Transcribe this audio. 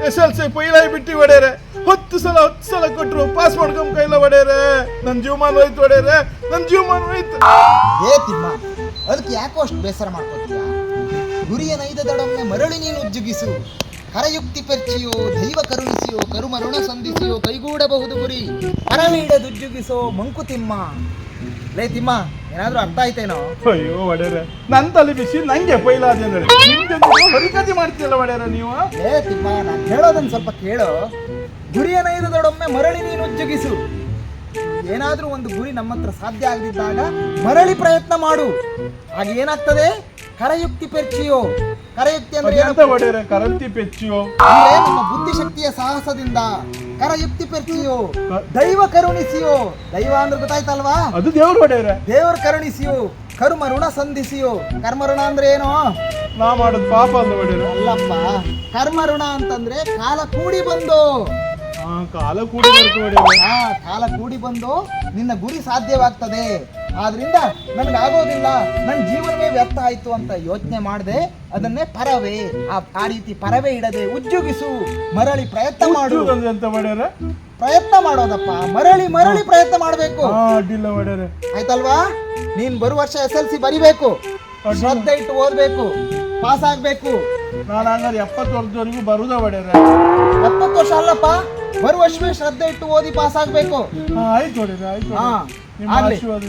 SLC ಪೈಲಾಗಿ ಬಿಟ್ಟು ಹೊಡ್ಯಾರೆ. 10 ಸಲ ಕೊಟ್ರು ಪಾಸ್ ಮಾಡ್ಕೊಂಡ್ ಕೈಲ ಹೊಡ್ಯಾರೆ. ನನ್ ಜೀವಮಾನ ಹೋಯ್ತು ಹೊಡ್ಯಾರೆ, ನನ್ ಜೀವಮಾನ ಹೋಯ್ತು. ತಿಮ್ಮ, ಅದಕ್ಕೆ ಯಾಕೋ ಅಷ್ಟು ಬೇಸರ ಮಾಡ್ಕೋತೀಯ? ಗುರಿಯ ನೈದದೊಡೊಮ್ಮೆ ಮರಳಿ ನೀನು ಉಜ್ಜುಗಿಸು. ಹರಯುಕ್ತಿ ಪೆರ್ಚಿಯೋ ದೈವ ಕರುಣಿಸಿಯೋ ಕರುಮರುಣ ಸಂಧಿಸಿಯೋ ಕೈಗೂಡಬಹುದು ಗುರಿ ಹರವೀಡದುಜ್ಜುಗಿಸೋ ಮಂಕುತಿಮ್ಮ. ಲೇ ತಿಮ್ಮ, ಏನಾದ್ರೂ ಅರ್ಥ ಆಯ್ತೇನೋ? ಅಯ್ಯೋ ಹೊಡ್ಯಾರೆ, ನನ್ ತಲೆ ಬಿಸಿ ನಂಗೆ ಪೈಲಾದ ಹರಿಕತಿ ಮಾಡ್ತೀಯಲ್ಲ ಹೊಡ್ಯಾರ ನೀವು. ತಿಮ್ಮ, ನಾನು ಹೇಳೋದನ್ನ ಸ್ವಲ್ಪ ಕೇಳೋ. ಗುರಿಯ ನೈದದೊಡೊಮ್ಮೆ ಮರಳಿ ನೀನು ಉಜ್ಜುಗಿಸು. ಏನಾದ್ರೂ ಒಂದು ಗುರಿ ನಮ್ಮ ಹತ್ರ ಸಾಧ್ಯ ಆಗದಿದ್ದಾಗ ಮರಳಿ ಪ್ರಯತ್ನ ಮಾಡು. ಆಗ ಏನಾಗ್ತದೆ? ಕರಯುಕ್ತಿ ಪೆರ್ಚಿಯೋ. ಕರಯುಕ್ತಿ ಅಂದ್ರೆ ಹೊಡ್ಯಾರೆ, ಕರಂತಿ ಪೆಚ್ಚಿಯೋ ಅಂದ್ರೆ ನಮ್ಮ ಬುದ್ಧಿಶಕ್ತಿಯ ಸಾಹಸದಿಂದ. ಕರಯುಕ್ತಿ ಪೆರ್ಚಿಯೋ ದೈವ ಕರುಣಿಸಿಯೋ. ದೈವ ಅಂದ್ರೆ ಗೊತ್ತಾಯ್ತಲ್ವಾ? ಅದು ದೇವ್ರು ಹೊಡ್ಯಾರೆ. ದೇವ್ರ ಕರುಣಿಸಿಯೋ ಕರ್ಮ ಋಣ ಸಂಧಿಸಿಯೋ. ಕರ್ಮ ಋಣ ಅಂದ್ರೆ ಏನು? ನಾ ಮಾಡೋದು ಪಾಪ ಅಂತ ಹೊಡ್ಯಾರೆ. ಅಲ್ಲಪ್ಪ, ಕರ್ಮ ಋಣ ಅಂತಂದ್ರೆ ಕಾಲ ಕೂಡಿ ಬಂದು. ಕಾಲ ಕೂಡಿ ಕಾಲ ಕೂಡಿ ಬಂದು ನಿನ್ನ ಗುರಿ ಸಾಧ್ಯವಾಗ್ತದೆ. ಆದ್ರಿಂದ ನನ್ಗಾಗೋದಿಲ್ಲ, ನನ್ನ ಜೀವನವೇ ವ್ಯರ್ಥ ಆಯ್ತು ಅಂತ ಯೋಚನೆ ಮಾಡದೆ ಅದನ್ನೇ ಪರವೇ ಆ ರೀತಿ ಪರವೇ ಇಡದೆ ಉಜ್ಜುಗಿಸು. ಮರಳಿ ಪ್ರಯತ್ನ ಮಾಡು. ಪ್ರಯತ್ನ ಮಾಡೋದಪ್ಪ, ಮರಳಿ ಪ್ರಯತ್ನ ಮಾಡ್ಬೇಕು. ಅಡ್ಡಿಲ್ಲ ಹೊಡ್ಯಾರೆ, ಆಯ್ತಲ್ವಾ? ನೀನ್ ಬರುವ ವರ್ಷ SLC ಬರಿಬೇಕು, ಶ್ರದ್ಧೆ ಇಟ್ಟು ಓದ್ಬೇಕು, ಪಾಸ್ ಆಗ್ಬೇಕು. ನಾನು ಹಂಗಾರೆ 70 ವರ್ಷದವರೆಗೂ ಬರುದ ಹೊಡ್ಯಾರೆ. 70 ವರ್ಷ ಅಲ್ಲಪ್ಪ, ಬರುವ ವರ್ಷವೇ ಶ್ರದ್ಧೆ ಇಟ್ಟು ಓದಿ ಪಾಸ್ ಆಗ್ಬೇಕು. ಆಯ್ತು ಹೊಡ್ಯಾರೆ, ಆಯ್ತು. ಹಾ, ನಿಮ್ಮ ಆಶೀರ್ವಾದ